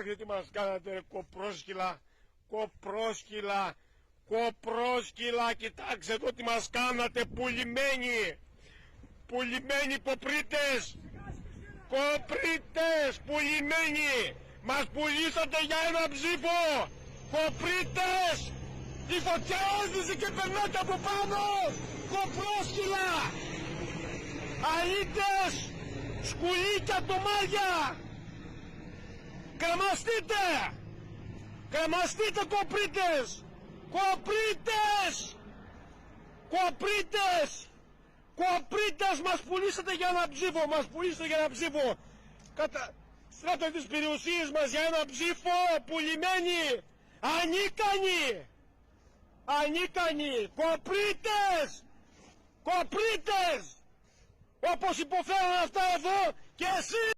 δείτε τι μας κάνατε, κοπρόσκυλα, κοπρόσκυλα, κοπρόσκυλα, κοιτάξτε εδώ τι μας κάνατε, πουλημένοι, πουλημένοι κοπρίτες, κοπρίτες, πουλημένοι, μας πουλήσατε για ένα ψήφο, κοπρίτες, τη φωτιά έζησε και περνάτε από πάνω, κοπρόσκυλα, αλήτες, σκουλίκια, τομάρια, κρεμαστείτε, κρεμαστείτε κοπρίτες, κοπρίτες, κοπρίτες, κοπρίτες, μας πουλήσατε για ένα ψήφο, μας πουλήσατε για ένα ψήφο, στρέφετε τις περιουσίες μας για ένα ψήφο, πουλημένοι, ανίκανοι, ανίκανοι, κοπρίτες, κοπρίτες, όπως υποφέρουν αυτά εδώ και εσείς.